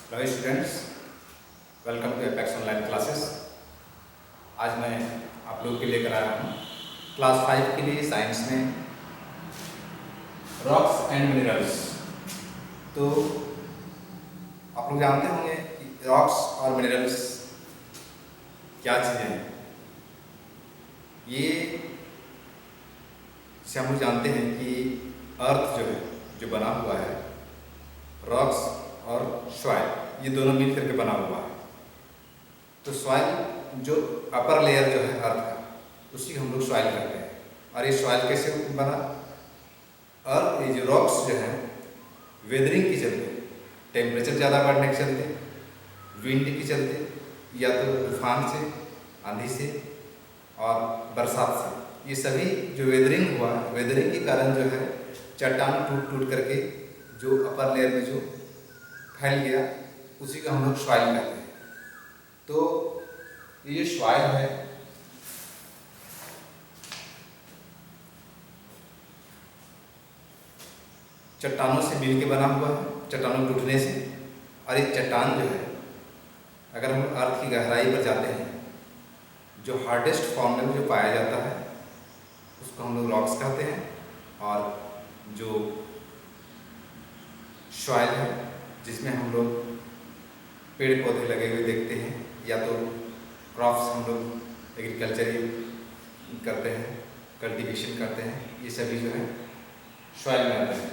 Hello students, welcome to Apex online classes. आज मैं आप लोगों के लिए लेकर आया हूँ क्लास 5 के लिए साइंस में रॉक्स एंड मिनरल्स। तो आप लोग जानते होंगे कि रॉक्स और मिनरल्स क्या चीज़ें हैं। ये जिसे हम लोग जानते हैं कि अर्थ जो है, जो बना हुआ है, रॉक्स और सॉइल, ये दोनों मिल करके बना हुआ है। तो सॉइल जो अपर लेयर जो है अर्थ का, उसी को हम लोग सॉइल कहते हैं। और ये सॉइल कैसे बना? और ये जो रॉक्स जो है वेदरिंग के चलते, टेम्परेचर ज़्यादा बढ़ने के चलते, विंड के चलते, या तो तूफान से, आंधी से और बरसात से, ये सभी जो वेदरिंग हुआ, वेदरिंग के कारण जो है चट्टान टूट टूट करके जो अपर लेयर में जो फैल गया, उसी को हम लोग सॉइल कहते हैं। तो ये जो सॉइल है, चट्टानों से मिल के बना हुआ है, चट्टानों टूटने से। और ये चट्टान जो है, अगर हम अर्थ की गहराई पर जाते हैं, जो हार्डेस्ट फॉर्म में जो पाया जाता है, उसको हम लोग रॉक्स कहते हैं। और जो सॉइल है, जिसमें हम लोग पेड़ पौधे लगे हुए देखते हैं, या तो क्रॉप्स हम लोग एग्रीकल्चर करते हैं, कल्टीवेशन करते हैं, ये सभी जो है सॉइल में आते हैं।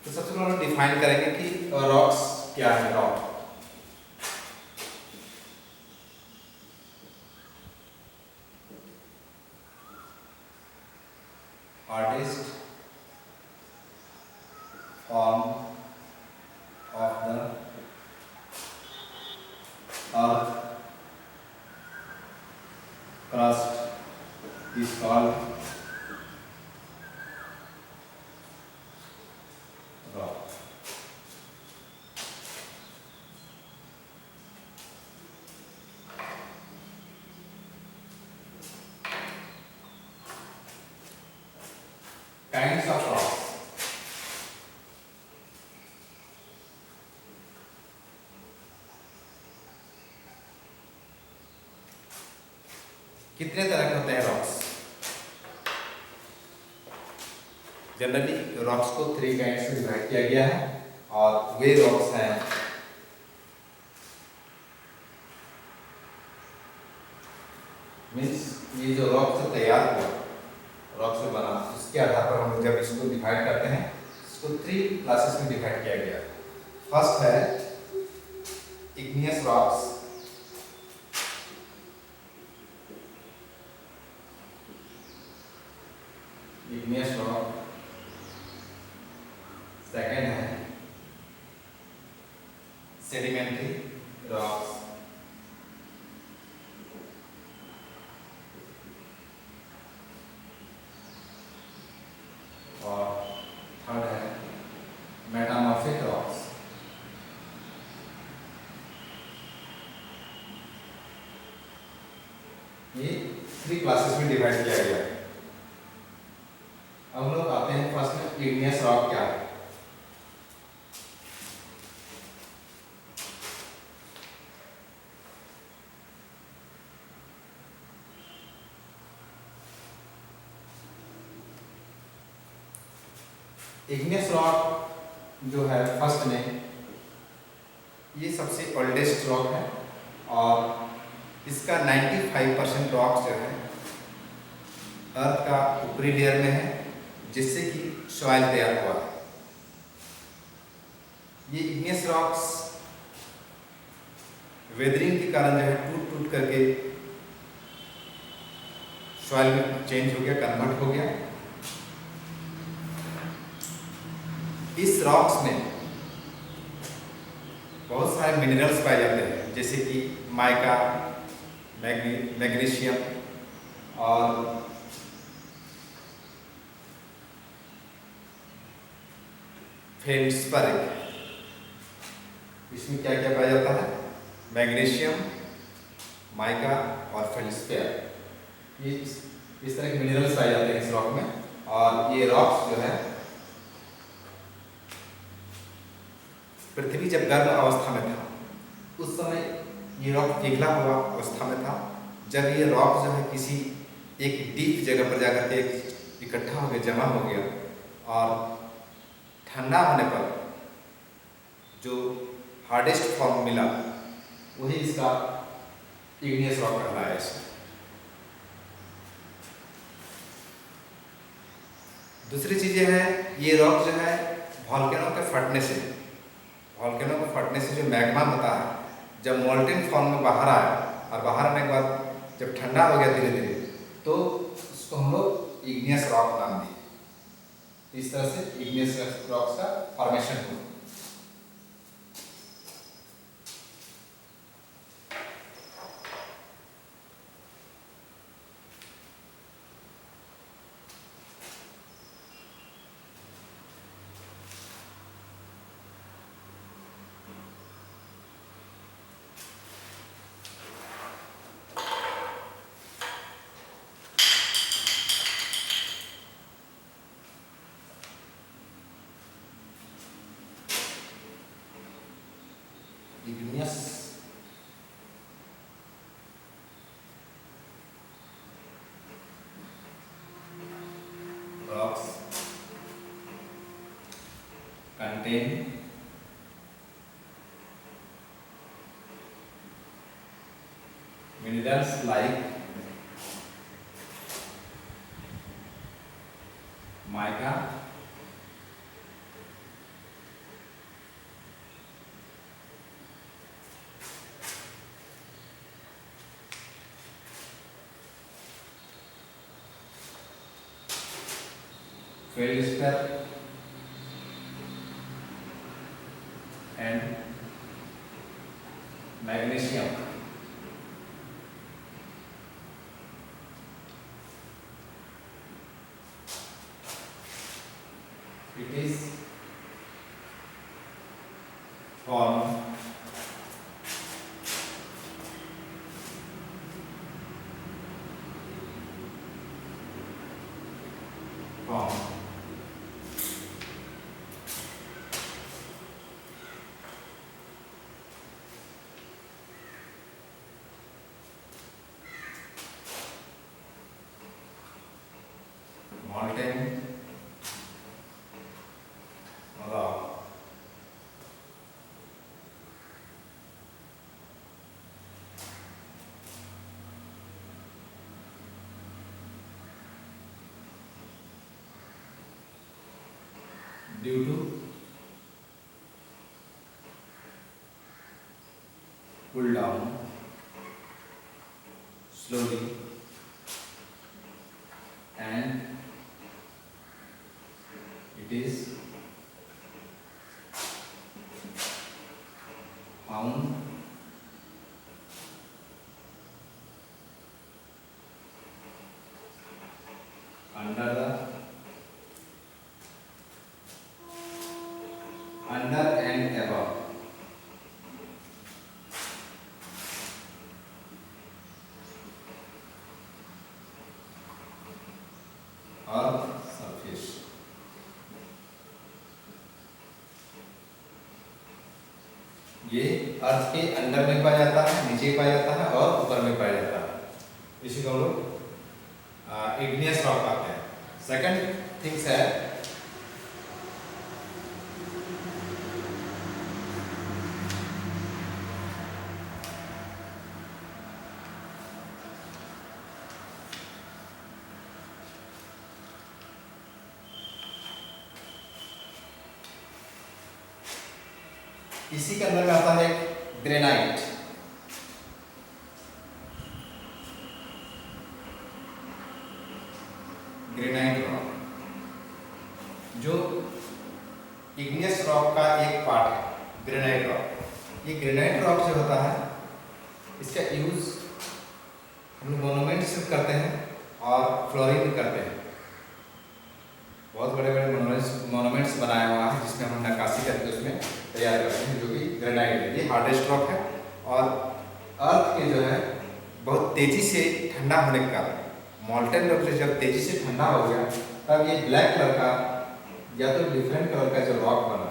तो सबसे पहले हम डिफाइन करेंगे कि रॉक्स क्या है। Rock hardest form of the earth crust is called rock. Kinds of rocks. कितने तरह के होते हैं रॉक्स? जनरली रॉक्स को 3 काइंड्स में डिवाइड किया गया है। और वे रॉक्स हैं, मीन्स ये जो रॉक से तैयार हुआ, रॉक से बना, उसके आधार पर हम लोग जब इसको डिवाइड करते हैं, इसको 3 क्लासेस में डिवाइड किया गया है। फर्स्ट है igneous rocks, igneous rock। Second है सेडिमेंट्री रॉक्स। और थर्ड है मेटामॉर्फिक रॉक्स। ये 3 क्लासेस में डिवाइड किया गया है। अब हम लोग आते हैं फर्स्ट में इग्नियस रॉक क्या है। इग्नियस रॉक जो है फर्स्ट में, ये सबसे ओल्डेस्ट रॉक है। और इसका 95% रॉक जो है अर्थ का ऊपरी लेयर में है, जिससे कि सॉइल तैयार हुआ है। ये इग्नियस रॉक्स वेदरिंग के कारण जो है टूट टूट करके सॉइल में चेंज हो गया, कन्वर्ट हो गया। इस रॉक्स में बहुत सारे मिनरल्स पाए जाते हैं, जैसे कि माइका, मैग्नीशियम और फेल्ड्स्पर। इसमें क्या क्या पाया जाता है? मैग्नीशियम, माइका और फेल्ड्स्पर। ये इस तरह के मिनरल्स पाए जाते हैं इस रॉक में। और ये रॉक्स जो है पृथ्वी जब गर्म अवस्था में था उस समय ये रॉक पिघला हुआ अवस्था में था। जब ये रॉक जो है किसी एक डीप जगह पर जाकर के इकट्ठा हो गया, जमा हो गया और ठंडा होने पर जो हार्डेस्ट फॉर्म मिला वही इसका इग्नियस रॉक कहलाया है। दूसरी चीज़ें हैं, ये रॉक जो है वॉल्केनो के फटने से जो मैग्मा होता है, जब मोल्टेन फॉर्म में बाहर आया और बाहर आने के बाद जब ठंडा हो गया धीरे धीरे, तो उसको हम लोग इग्नियस रॉक नाम दिए। इस तरह से इग्नियस रॉक का फॉर्मेशन हुआ। Igneous rocks contain minerals like mica, feldspar and magnesium. It is formed from molten rock due to cool down slowly and it is found under and above earth surface। ये अर्थ के अंदर में पाया जाता है, नीचे पाया जाता है और ऊपर में पाया जाता है। इसी को हम लोग इग्नियस रॉक कहते हैं। सेकंड थिंग्स है इसी के अंदर में आता है ग्रेनाइट। ग्रेनाइट रॉक जो इग्नियस रॉक का एक पार्ट है। ग्रेनाइट रॉक, ये ग्रेनाइट रॉक जो होता है इसका यूज हम लोग मोनूमेंट्स करते हैं और फ्लोरिंग करते हैं। बहुत बड़े बड़े मोनूमेंट्स बनाया हुआ है जिसमें हम नक्काशी करके उसमें तैयार करते हैं, जो कि ग्रेनाइट है। ये हार्डेस्ट रॉक है और अर्थ के जो है बहुत तेजी से ठंडा होने के कारण, मॉल्टेन रॉक से जब तेजी से ठंडा हो गया तब ये ब्लैक कलर का या तो डिफरेंट कलर का जो रॉक बना,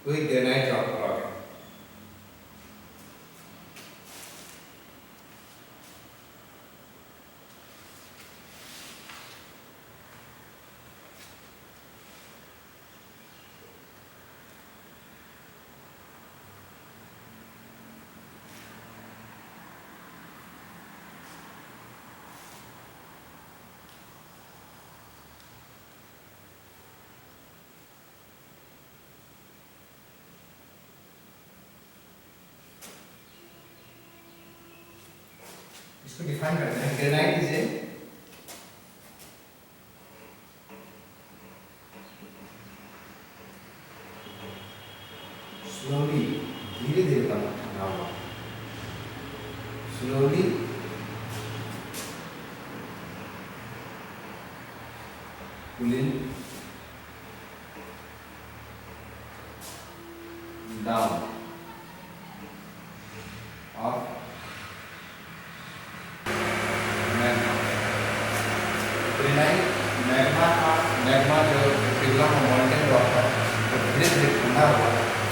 वही ग्रेनाइट रॉक है। इसको डिफाइन करते हैं। ग्रेनाइट इज ए स्लोली, धीरे धीरे ठंडा हुआ, स्लोली कूलिंग डाउन और मैग्मा जो पिघला हुआ मॉल्टेन रॉक है तो धीरे धीरे ठंडा हुआ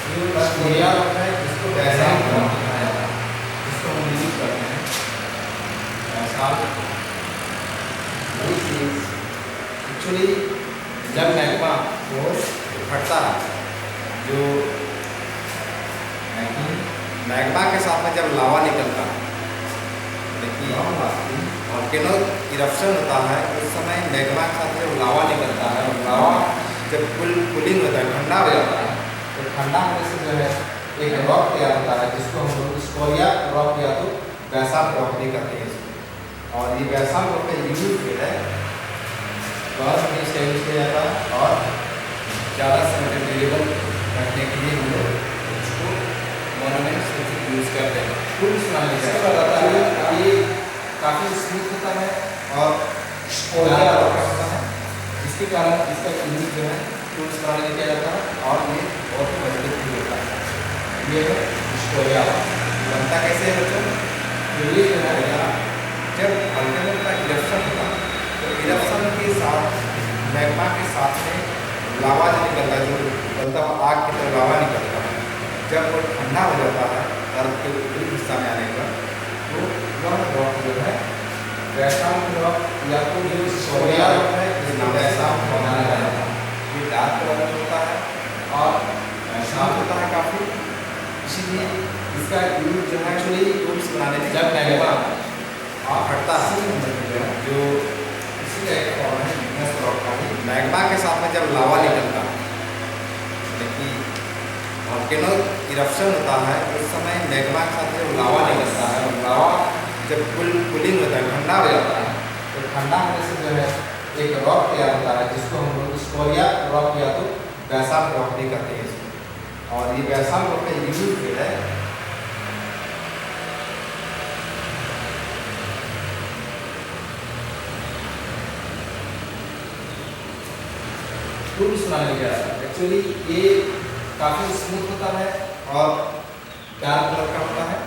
ये स्कोरिया रॉक है, जिसको बैसाल्ट रॉक कहा जाता है, जिसको हम यूज करते हैं। बैसाल्ट वो चीज एक्चुअली जब मैग्मा वो फटता है, जो मैग्मा के साथ में जब लावा निकलता है, देखिए वॉल्केनो इरप्शन होता है, उस समय मैग्मा के साथ जब लावा निकलता है और लावा जब कूलिंग होता है, ठंडा हो जाता है, तो ठंडा होने से जो है एक रॉक तैयार होता है, जिसको हम लोग स्कोरिया रॉक या तो बैसाल्ट रॉक भी कहते हैं इसको। और ये बैसाल्ट रॉक का यूज जो है बर्फ में स्टेबल किया जाता है और ज़्यादा समय ड्यूरेबल रखने के लिए हम लोग उसको मोनूमेंट्स यूज करते हैं। टूल्स बनाने से बताता है ये काफ़ी स्मूथ होता है और स्कोरिया रॉक होता है, जिसके कारण इसका यूज जो है टूल्स बनाने में किया जाता है और ये बहुत ही मजबूत भी होता है। ये है स्कोरिया रॉक। बनता कैसे है बच्चों? तो ये जो है जब वॉल्केनो का इरप्शन होता है तो इरप्शन के साथ मैग्मा के साथ में लावा जो निकलता है, जो निकलता हुआ आग की तरह लावा निकलता है, जब वो ठंडा हो जाता है अर्थ के ऊपरी हिस्सा में आने पर, तो वह रॉक जो है बैसाल्ट रॉक या तो जो स्कोरिया रॉक है, जिसमें बैसाल्ट बनाया जाता है। ये डार्क कलर में होता है और शार्प होता है काफ़ी, इसीलिए इसका यूज जो है एक्चुअली टूल्स बनाने में जब मैग्मा फटता है जो इसी का एक फॉर्म है इग्नियस रॉक का ही। मैग्मा के साथ में जब लावा निकलता है, देखिए वॉल्केनो इरप्शन होता है, उस समय मैग्मा के साथ जब लावा निकलता है और लावा जब कूलिंग होता है, ठंडा हो जाता है, तो ठंडा होने से जो है एक रॉक तैयार होता है, जिसको हम लोग स्कोरिया रॉक या तो बैसाल्ट रॉक भी कहते हैं इसको। और ये बैसाल्ट रॉक का यूज जो है टूल्स बनाने में किया जाता है। एक्चुअली ये काफ़ी स्मूथ होता है और डार्क कलर का होता है,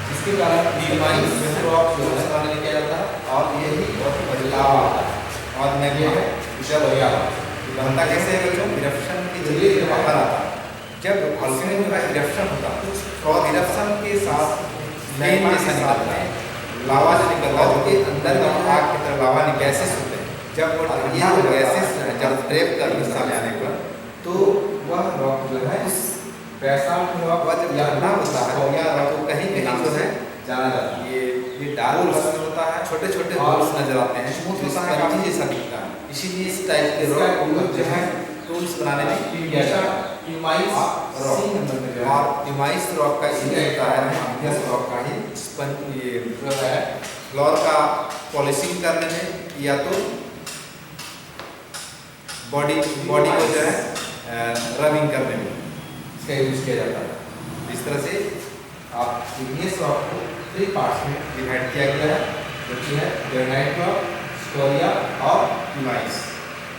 जिसके कारण डिवाइस रॉक जो है बनाने में किया जाता है और ये ही बहुत ही बदलाव आता है। और मैं ये है स्कोरिया रॉक। बनता कैसे है बच्चों? इरप्शन के जरिए बाहर आता है। जब वॉल्केनो का इरप्शन होता है और इरप्शन के साथ मैग्मा के साथ में लावा जो निकलता है, उसके अंदर का आग की तरह लावा गैसेस होते हैं, जब वो ये जो गैसेस जब ट्रैप कर हिस्सा में आने पर, तो वह रॉक जो है उस बैसाल्ट रॉक जब ठंडा होता है या रॉक कहीं कहीं जो है जाना जाता है। ये डार्क कलर होता है, छोटे छोटे होल्स नजर आते हैं, स्मूथ होता है, काफी जैसा दिखता है। इसीलिए इस टाइप के रॉक जो है टूल्स बनाने में किया जाता है। इमाइस रॉक और इमाइस रॉक का इसी होता है, इग्नियस रॉक का ही स्पंज ये जो है फ्लोर का पॉलिशिंग करने में या तो बॉडी को जो है रबिंग करने में इसका यूज किया जाता है। इस तरह से आप इग्नियस रॉक को 3 पार्ट्स में डिवाइड किया गया है, जो कि है ग्रेनाइट रॉक, स्कोरिया और इमाइस।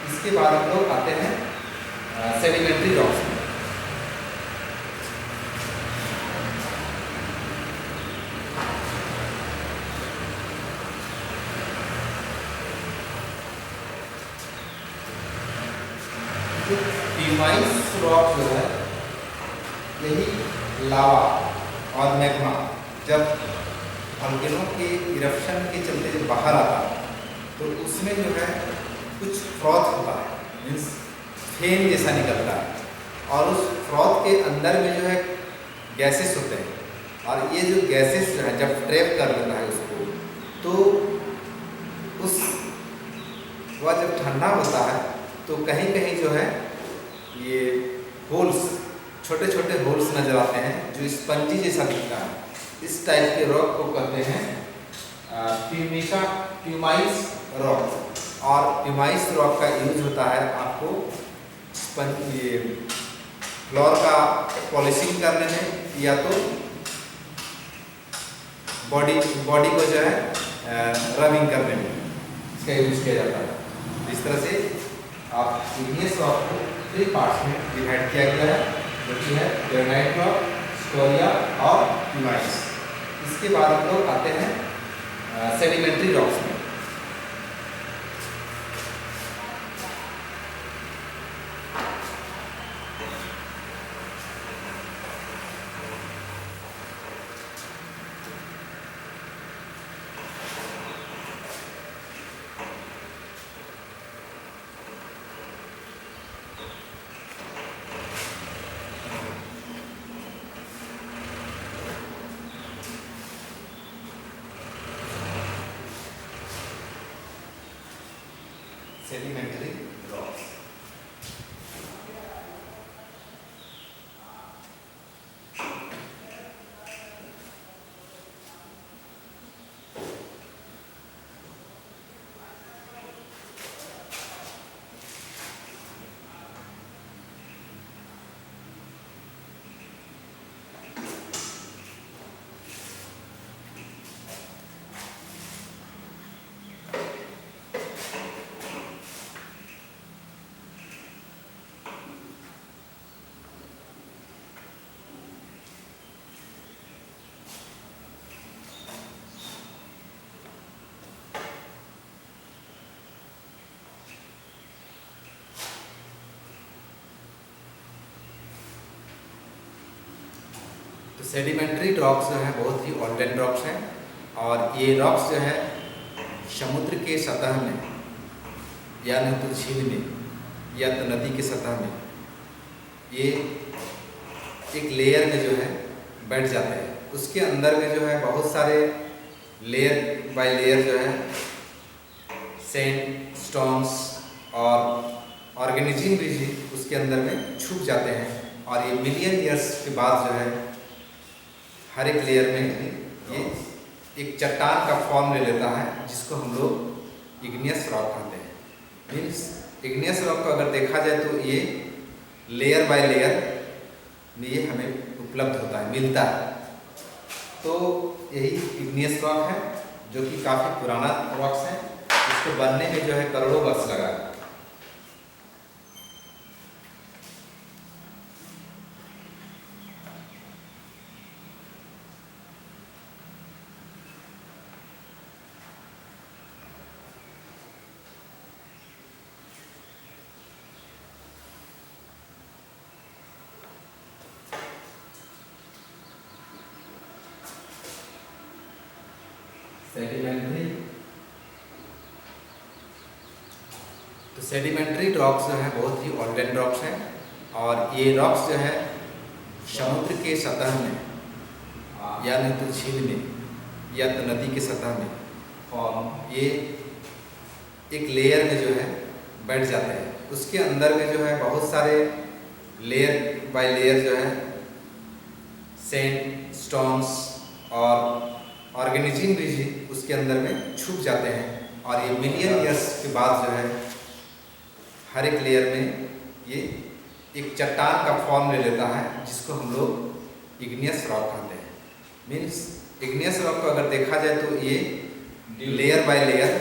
इसके बाद हम लोग आते हैं सेडिमेंट्री रॉक्स में। इमाइस रॉक जो है यही लावा और मैग्मा जब वोल्केनो के इरप्शन के चलते जब बाहर आता तो उसमें जो है कुछ फ्रॉथ होता है, मीन्स फेन जैसा निकलता है, और उस फ्रॉथ के अंदर में जो है गैसेस होते हैं, और ये जो गैसेस जो है जब ट्रैप कर लेता है उसको, तो उस वह जब ठंडा होता है तो कहीं कहीं जो है ये होल्स, छोटे छोटे होल्स नज़र आते हैं जो स्पंजी जैसा दिखता है। इस टाइप के रॉक को कहते हैं प्यूमाइस रॉक, और प्यूमाइस रॉक का यूज होता है आपको ये फ्लोर का पॉलिशिंग करने में, या तो बॉडी को जो है रबिंग करने में इसका यूज किया जाता है। इस तरह से आप इग्नियस रॉक को 3 पार्ट्स में डिवाइड किया गया है, जो कि है ग्रेनाइट रॉक, स्कोरिया और प्यूमाइस। इसके बाद हम लोग आते हैं सेडिमेंट्री रॉक्स में। Sedimentary rocks. तो सेडिमेंट्री रॉक्स जो है बहुत ही ओल्डन रॉक्स हैं, और ये रॉक्स जो है समुद्र के सतह में, या न तो झील में या तो नदी के सतह में, ये एक लेयर में जो है बैठ जाते हैं। उसके अंदर में जो है बहुत सारे लेयर बाय लेयर जो है सैंड, स्टोन्स और ऑर्गेनिज्म भी उसके अंदर में छुप जाते हैं, और ये मिलियन ईयर्स के बाद जो है हर एक लेयर में ये एक चट्टान का फॉर्म ले लेता है, जिसको हम लोग इग्नियस रॉक कहते हैं। मीन्स इग्नियस रॉक को अगर देखा जाए तो ये लेयर बाय लेयर में ये हमें उपलब्ध होता है, मिलता है। तो यही इग्नियस रॉक है, जो कि काफ़ी पुराना रॉक्स है। इसको बनने में जो है करोड़ों वर्ष लगा। सेडिमेंट्री, तो सेडिमेंट्री रॉक्स जो है बहुत ही ओल्डन रॉक्स हैं, और ये रॉक्स जो है समुद्र के सतह में, या न तो झील में या तो नदी के सतह में फॉर्म, ये एक लेयर में जो है बैठ जाते हैं। उसके अंदर में जो है बहुत सारे लेयर बाय लेयर जो है सैंड, स्टोन्स और ऑर्गेनिज्म भी उसके अंदर में छुप जाते हैं, और ये मिलियन ईयर्स के बाद जो है हर एक लेयर में ये एक चट्टान का फॉर्म ले लेता है, जिसको हम लोग इग्नियस रॉक कहते हैं। मीन्स इग्नियस रॉक को अगर देखा जाए तो ये लेयर बाय लेयर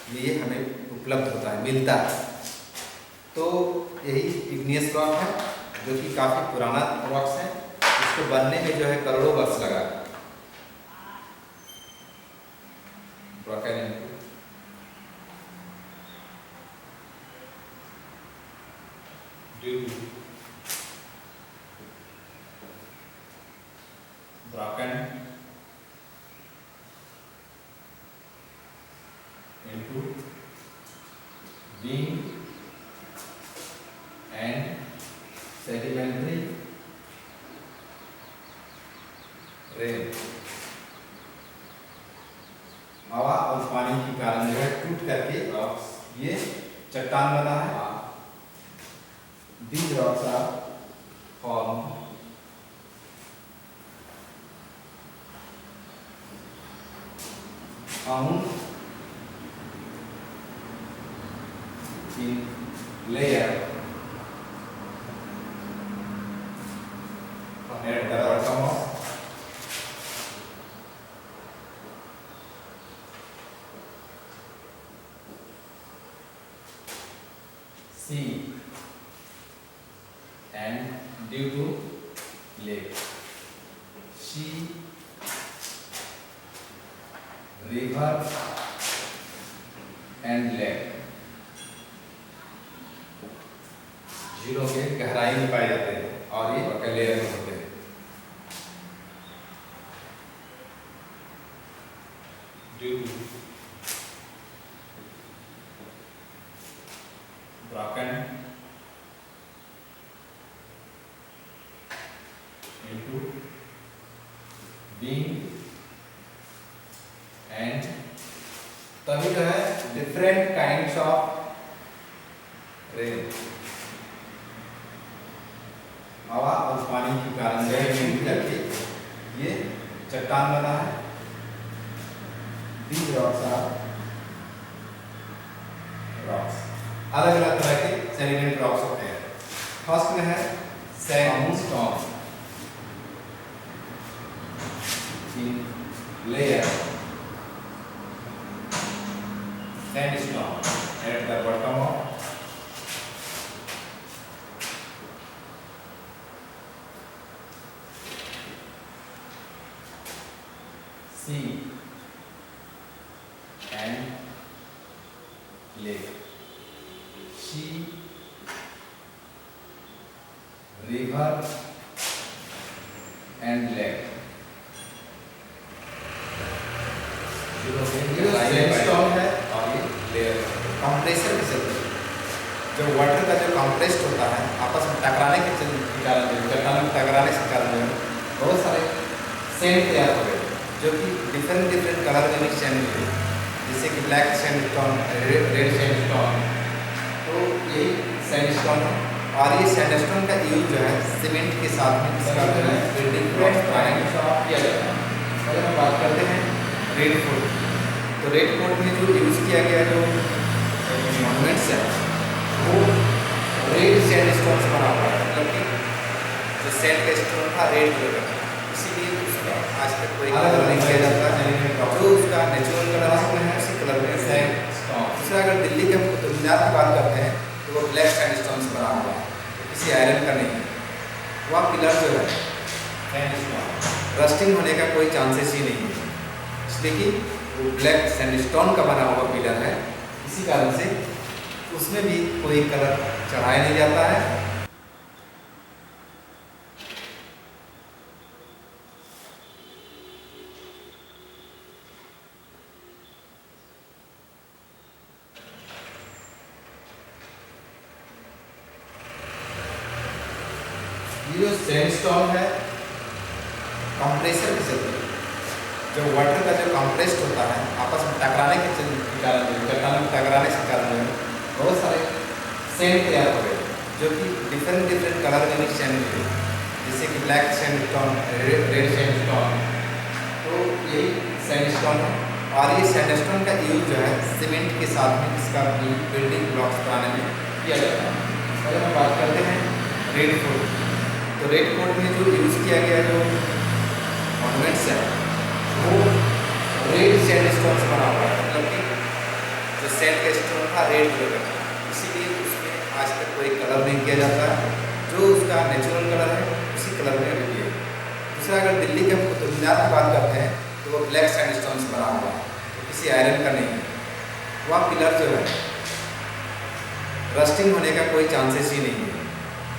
में ये हमें उपलब्ध होता है, मिलता है। तो यही इग्नियस रॉक है, जो कि काफ़ी पुराना रॉक्स है। इसको बनने में जो है करोड़ों वर्ष लगा। into being and sedimentary rain। हवा और पानी के कारण जो है टूट करके ये चट्टान बना है। These rocks are formed found in layer at the bottom of sea and due to lake, sea, river and lake। झीलों के गहराई में पाए जाते हैं और ये लेयर में होते हैं। Due to broken into being and तभी जो है different kinds of rain। हवा और पानी के कारण जो है मिल करके ये चट्टान बना है। These rocks are rocks। अलग अलग तरह के सेडिमेंट रॉक्स होते हैं। फर्स्ट में है sandstone in layer, sandstone at the bottom of sea and lake, sea, river and lake। Sandstone है और ये लेयर कंप्रेसर के चलते जब वाटर का जो कंप्रेस्ड होता है आपस में टकराने के कारण चट्टानों में टकराने के कारण बहुत सारे सैंड तैयार हो गए जो कि डिफरेंट कलर में मिक्स सैंड हुए, जैसे कि ब्लैक सैंडस्टोन, रेड सैंडस्टोन। तो यही सैंडस्टोन है और ये सैंडस्टोन का यूज जो है सीमेंट के साथ में इसका जो है बिल्डिंग ब्लॉक्स बनाने के साथ किया जाता है। अगर हम बात करते हैं रेड फोर्ट, तो रेड फोर्ट में जो यूज किया गया जो मॉन्यूमेंट्स है वो रेड सैंडस्टोन से बना हुआ है, मतलब कि जो सैंड का स्टोन था रेड कलर का, इसीलिए उसका आज तक कोई कलर नहीं किया जाता है। जो उसका नेचुरल कलर है उसी कलर में सैंडस्टोन। दूसरा अगर दिल्ली के कुतुब मीनार की बात करते हैं तो वो ब्लैक सैंडस्टोन से बना हुआ है, किसी आयरन का नहीं है। वह पिलर जो है सैंडस्टोन, रस्टिंग होने का कोई चांसेस ही नहीं है, इसलिए कि वो ब्लैक सैंडस्टोन का बना हुआ पिलर है। इसी कारण से उसमें भी कोई कलर चढ़ाया नहीं जाता है। ये जो सैंडस्टोन है कंप्रेसर के चलते जब वाटर का जो कंप्रेस्ड होता है आपस में टकराने के कारण चट्टानों में टकराने के कारण बहुत सारे सैंड तैयार हो गए जो कि डिफरेंट कलर में मिक्स सैंड हुए, जैसे कि ब्लैक सैंडस्टोन, रेड सैंडस्टोन। तो यही सैंडस्टोन है और ये सैंडस्टोन का यूज जो है सीमेंट के साथ में इसका बिल्डिंग ब्लॉक्स बनाने में किया जाता है। अगर हम बात करते हैं रेड फोर्ट, तो रेड फोर्ट में जो यूज किया गया जो मॉन्यूमेंट्स है वो रेड सैंडस्टोन से बना हुआ है, मतलब कि जो सैंड का स्टोन था रेड कलर का, इसीलिए उसमें आज तक कोई कलर नहीं किया जाता है। जो उसका नेचुरल कलर है उसी कलर में रेडी है। दूसरा अगर दिल्ली के कुतुब मीनार की बात करते हैं तो वो ब्लैक सैंडस्टोन से बना हुआ है, तो किसी आयरन का नहीं है। वह पिलर जो है रस्टिंग होने का कोई चांसेस ही नहीं है,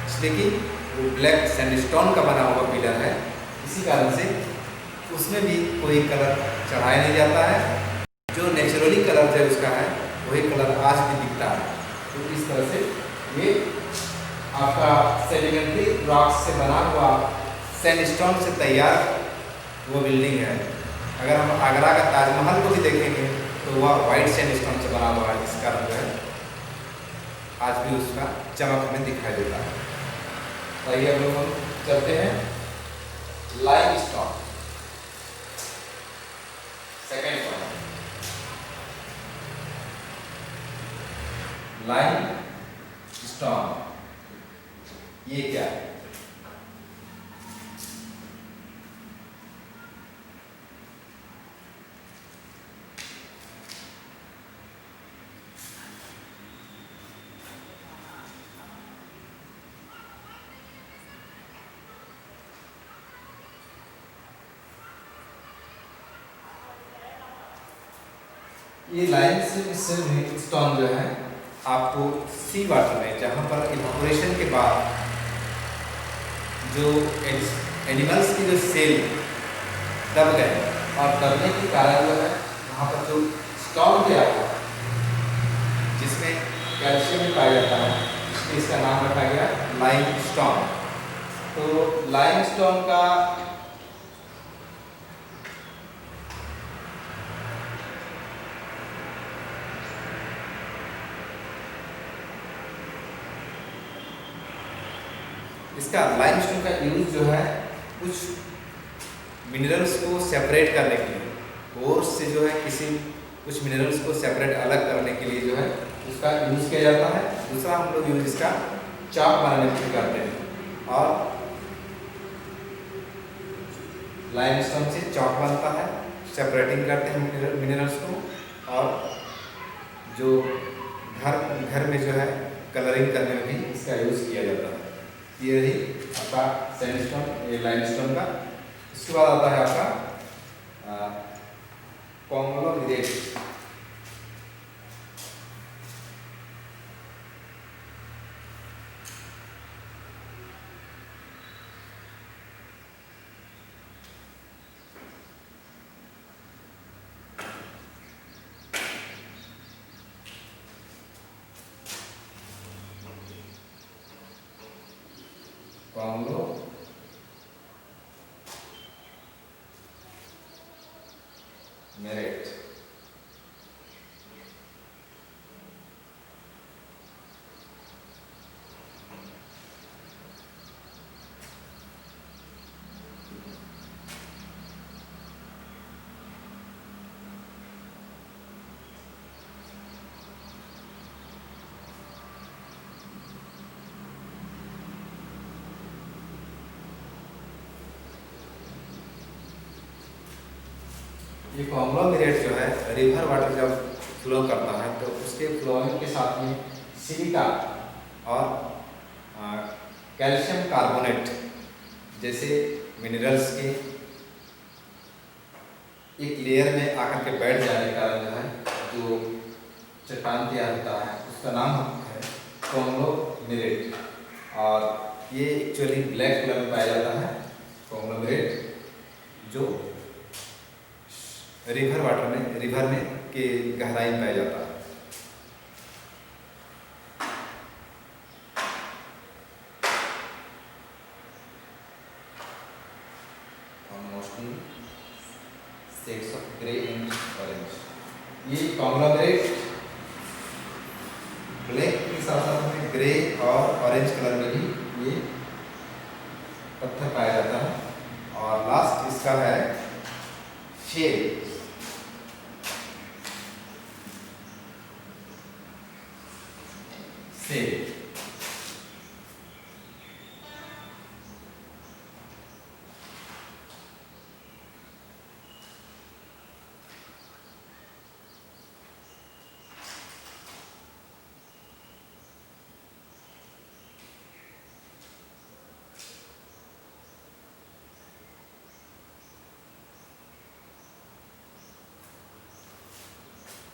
इसलिए कि वो ब्लैक सैंडस्टोन का बना हुआ पिलर है। इसी कारण से उसमें भी कोई कलर चढ़ाया नहीं जाता है। जो नेचुरली कलर जो उसका है वही कलर आज भी दिखता है। तो इस तरह से ये आपका सेडिमेंट्री रॉक से बना हुआ सैंडस्टोन से तैयार वो बिल्डिंग है। अगर हम आगरा का ताजमहल को भी देखेंगे तो वह वाइट सैंडस्टोन से बना हुआ है, जिसका रंग है आज भी उसका चमक हमें दिखाई देता है। तो आइए अब हम चलते हैं लाइमस्टोन, सेकेंड पॉइंट। लाइमस्टोन ये क्या है? ये लाइमस्टोन जो है आपको सी वाटर में, जहाँ पर इवेपोरेशन के बाद जो एनिमल्स की जो सेल दब गए और दबने के कारण जो है वहाँ पर जो स्टोन गया हुआ जिसमें कैल्शियम भी पाया जाता है, इसलिए इसका नाम रखा गया लाइमस्टोन। तो लाइमस्टोन का लाइमस्टोन का यूज जो है कुछ मिनरल्स को सेपरेट करने के लिए, और से जो है कुछ मिनरल्स को सेपरेट अलग करने के लिए जो है उसका यूज किया जाता है। दूसरा हम लोग यूज इसका चाक बनाने के लिए करते हैं, और लाइमस्टोन से चॉक बनता है, सेपरेटिंग करते हैं मिनरल्स को, और जो घर में जो है कलरिंग करने में भी इसका यूज किया जाता है। ये रही आपका सैंडस्टोन, ये लाइमस्टोन का। उसके बाद आता है आपका कॉन्ग्लोमेरेट। कॉन्ग्लोमेरेट ये कॉन्ग्लोमेरेट जो है रिवर वाटर जब फ्लो करता है तो उसके फ्लोइंग के साथ में सिलिका और कैल्शियम कार्बोनेट जैसे मिनरल्स के एक लेयर में आकर के बैठ जाने के कारण जो है जो चट्टान तैयार होता है उसका नाम है कॉन्ग्लोमेरेट, और ये एक्चुअली ब्लैक कलर में पाया जाता है कॉन्ग्लोमेरेट, जो रिवर में के गहराई में पाया जाता है। Mostly shades of grey and orange. ये कॉन्ग्लोमेरेट ब्लैक के साथ साथ में ग्रे और ऑरेंज कलर में भी ये पत्थर पाया जाता है। और लास्ट इसका है शेल।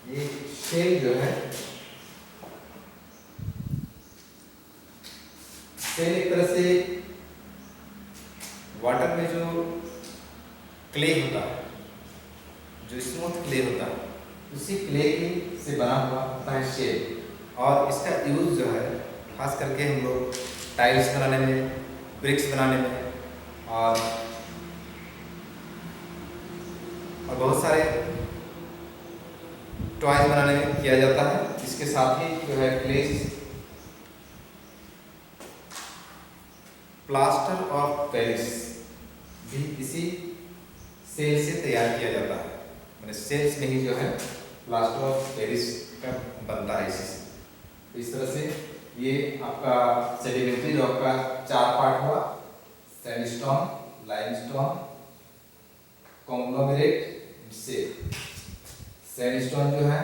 ये शेल जो है, शेल एक तरह से वाटर में जो क्ले होता है, जो स्मूथ क्ले होता है, बना हुआ होता है शेल, और इसका यूज़ जो है खास करके हम लोग टाइल्स बनाने में, ब्रिक्स बनाने में और बहुत सारे टॉयज बनाने में किया जाता है। इसके साथ ही जो है क्ले, प्लास्टर ऑफ पेरिस भी इसी सेल से तैयार किया जाता है, मैंने सेल्स में ही जो है प्लास्टर ऑफ पेरिस का बनता है इसी से। तो इस तरह से ये आपका सेडिमेंट्री रॉक का 4 पार्ट हुआ, सैंडस्टोन, लाइमस्टोन, कॉन्ग्लोमेरेट से। सैंडस्टोन जो है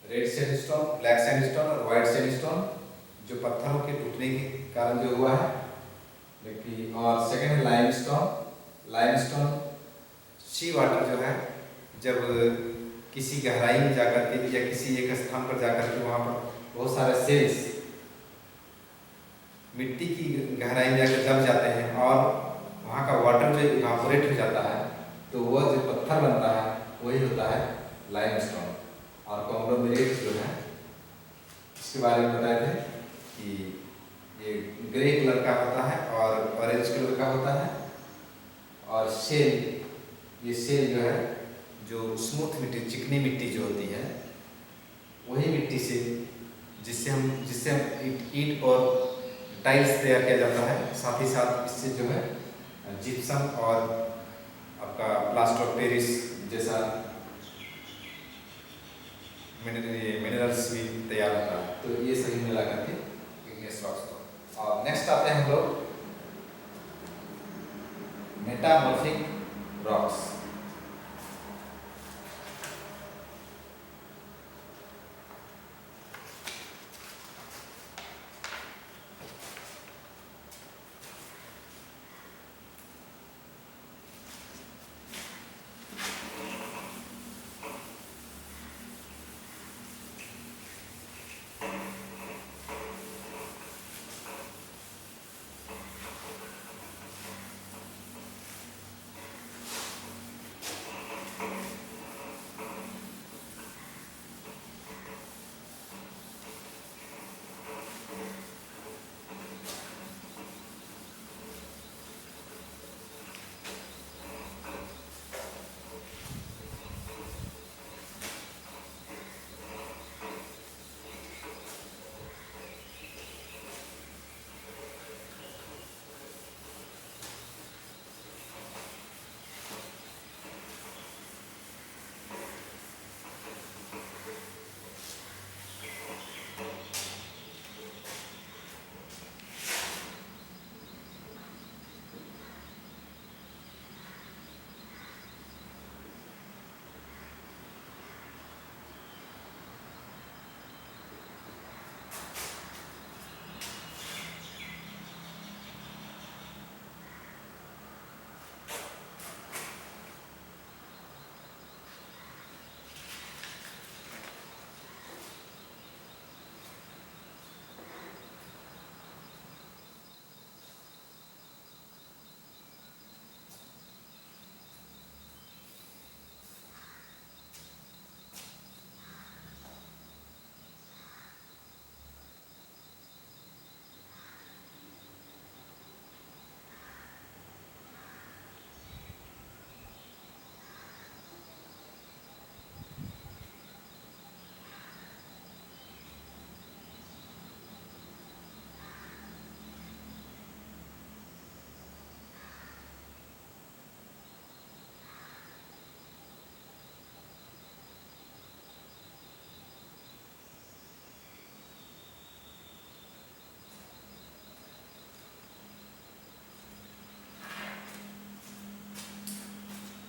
रेड सैंडस्टोन, ब्लैक सैंडस्टोन और व्हाइट सैंडस्टोन जो पत्थरों के टूटने के कारण जो हुआ है, जबकि और सेकंड है लाइमस्टोन। लाइमस्टोन सी वाटर जो है जब किसी गहराई में जाकर के या किसी एक स्थान पर जाकर के वहाँ पर बहुत सारे सेल्स मिट्टी की गहराई में जाकर दब जाते हैं और वहाँ का वाटर जो इवापोरेट हो जाता है, तो वह जो पत्थर बनता है वही होता है लाइमस्टोन। और कॉन्ग्लोमेरेट जो है इसके बारे में बताए थे कि ये ग्रे कलर का होता है और ऑरेंज कलर का होता है। और शेल, ये शेल जो है जो स्मूथ मिट्टी, चिकनी मिट्टी जो होती है, वही मिट्टी से जिससे हम ईंट और टाइल्स तैयार किया जाता है। साथ ही साथ इससे जो है जिप्सम और आपका प्लास्टर ऑफ पेरिस जैसा मिनरल्स भी तैयार होता है। तो ये सभी मिला करके इग्नियस रॉक्स को। और नेक्स्ट आते हैं हम लोग मेटामॉर्फिक रॉक्स।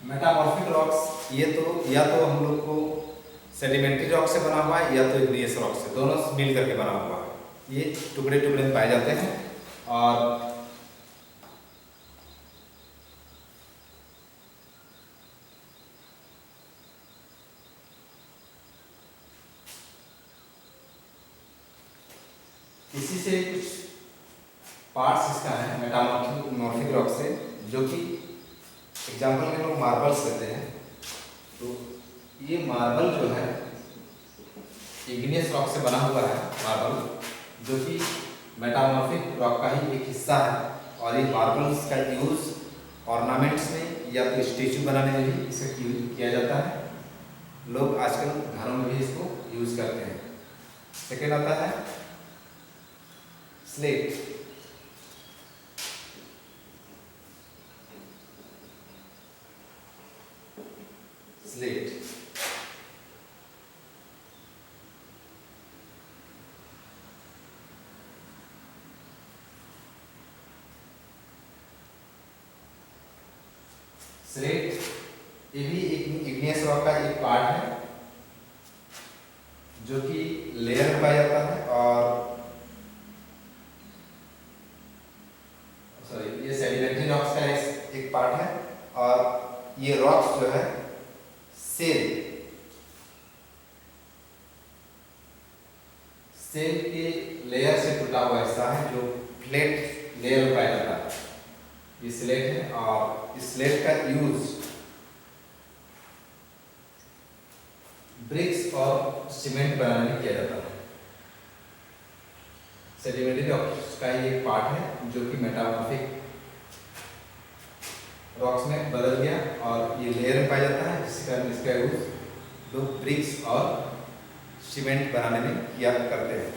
मेटामॉर्फिक रॉक्स ये तो या तो हम लोग को सेडिमेंट्री रॉक से बना हुआ है या तो इग्नियस रॉक से, दोनों मिल करके बना हुआ है। ये टुकड़े टुकड़े में पाए जाते हैं और इसी से कुछ पार्ट्स इसका है मेटामॉर्फिक रॉक से, जो कि एग्जाम्पल में लोग मार्बल्स लेते हैं। तो ये मार्बल जो है इग्नियस रॉक से बना हुआ है मार्बल, जो कि मेटामॉर्फिक रॉक का ही एक हिस्सा है। और ये मार्बल्स का यूज ऑर्नामेंट्स में या तो स्टेचू बनाने में भी इसे किया जाता है। लोग आजकल घरों में भी इसको यूज करते हैं। सेकेंड आता है स्लेट। स्लेट स्लेट ये भी एक इग्नियस रॉक का एक पार्ट है, जो कि लेयर में पाया जाता है। और सॉरी, ये सेडिमेंट्री रॉक्स का एक पार्ट है। और ये रॉक्स जो है सेल के लेयर से टूटा हुआ हिस्सा है, जो फ्लैट लेयर में पाया जाता है। ये स्लेट है, और इस स्लेट का यूज ब्रिक्स और सीमेंट बनाने में किया जाता है। सेडिमेंट्री रॉक्स का ये पार्ट है, जो कि मेटामॉर्फिक रॉक्स में बदल गया और ये लेयर में पाया जाता है, जिसके कारण इसका यूज लोग ब्रिक्स और सीमेंट बनाने में किया करते हैं।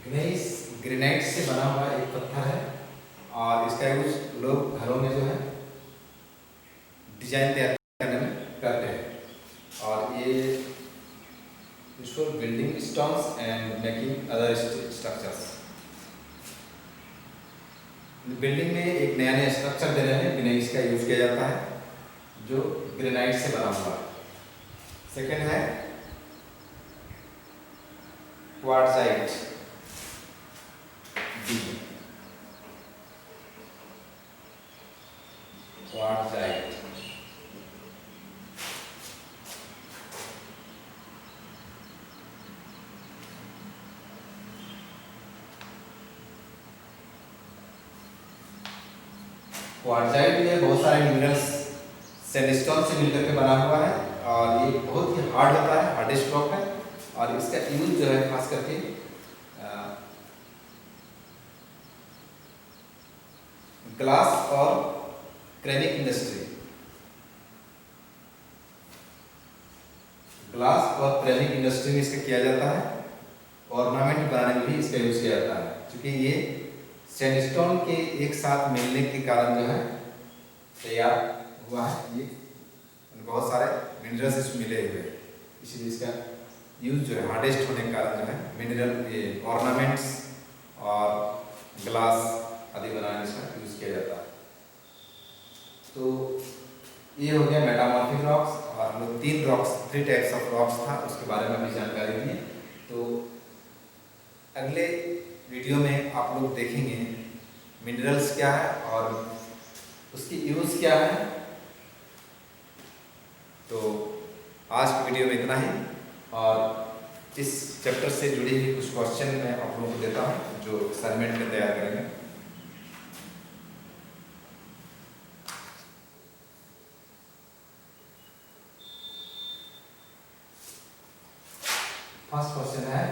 ग्नेश ग्रेनाइट से बना हुआ एक पत्थर है, और इसका यूज लोग घरों में जो है डिजाइन तैयार करने में करते हैं। और ये इसको building stones and making other structures. Building में एक नया नया स्ट्रक्चर देने में ग्रेनाइट का यूज किया जाता है, जो ग्रेनाइट से बना हुआ है। सेकेंड है क्वार्ट्जाइट। क्वार्ट्जाइट क्वार्ट्जाइट में बहुत सारे मिनरल्स सैंडस्टोन से मिलकर के बना हुआ है, और ये बहुत ही हार्ड होता है, हार्डेस्ट रॉक है। और इसका यूज जो है खास करके ग्लास और क्रेनिक इंडस्ट्री, ग्लास और क्रेनिक इंडस्ट्री में इसका किया जाता है। ऑर्नामेंट बनाने में भी इसका यूज किया जाता है, क्योंकि ये सैंडस्टोन के एक साथ मिलने के कारण जो है तैयार हुआ है। ये बहुत सारे मिनरल्स इसमें मिले हुए हैं, इसलिए इसका यूज जो है हार्डेस्ट होने के कारण जो है मिनरल ये ऑर्नामेंट्स और ग्लास आदि बनाने में इसका यूज किया जाता है। तो ये हो गया मेटामॉर्फिक रॉक्स, और हम लोग थ्री टाइप्स ऑफ रॉक्स था उसके बारे में भी जानकारी दी। तो अगले वीडियो में आप लोग देखेंगे मिनरल्स क्या है और उसकी यूज क्या है। तो आज की वीडियो में इतना ही, और इस चैप्टर से जुड़ी हुई कुछ क्वेश्चन मैं आप लोगों को देता हूँ, जो असाइनमेंट में तैयार करेंगे। फर्स्ट क्वेश्चन है,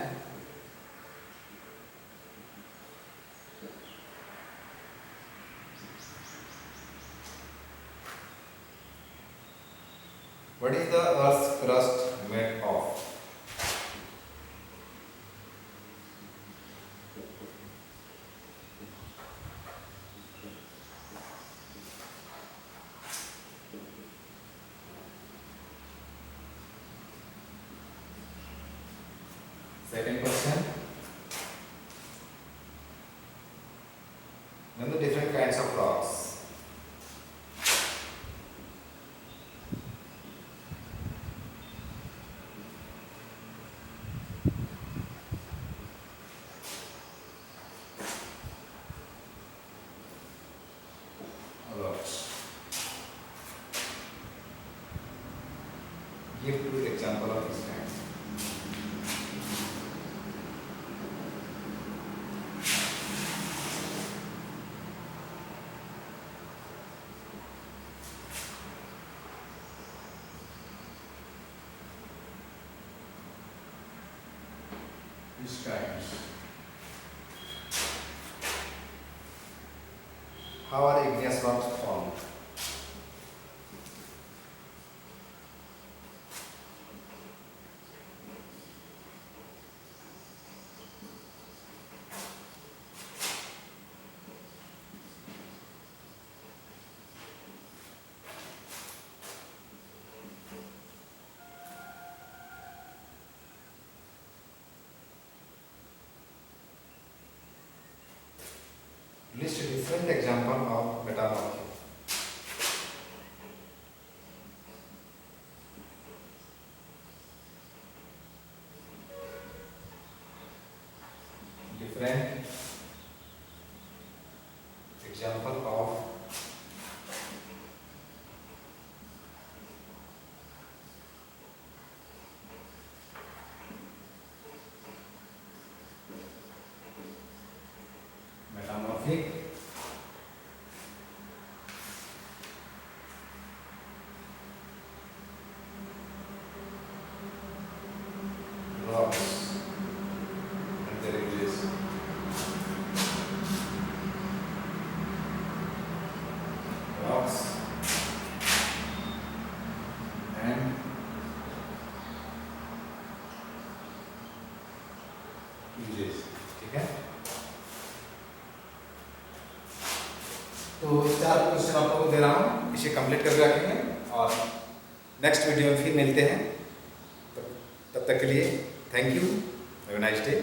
what is the Earth's crust made of? Second question. Name the different kinds of rocks. Rocks. Give two example of this kind. Which kinds? How are igneous rocks formed? List a different example of metamorphic. Different example of metamorphic rocks and their ridges. Rocks and ridges. ठीक है, तो 4 question आप लोगों को दे रहा हूँ, इसे complete करके रखेंगे और नेक्स्ट वीडियो में फिर मिलते हैं। तब तक के लिए thank you, have a nice day.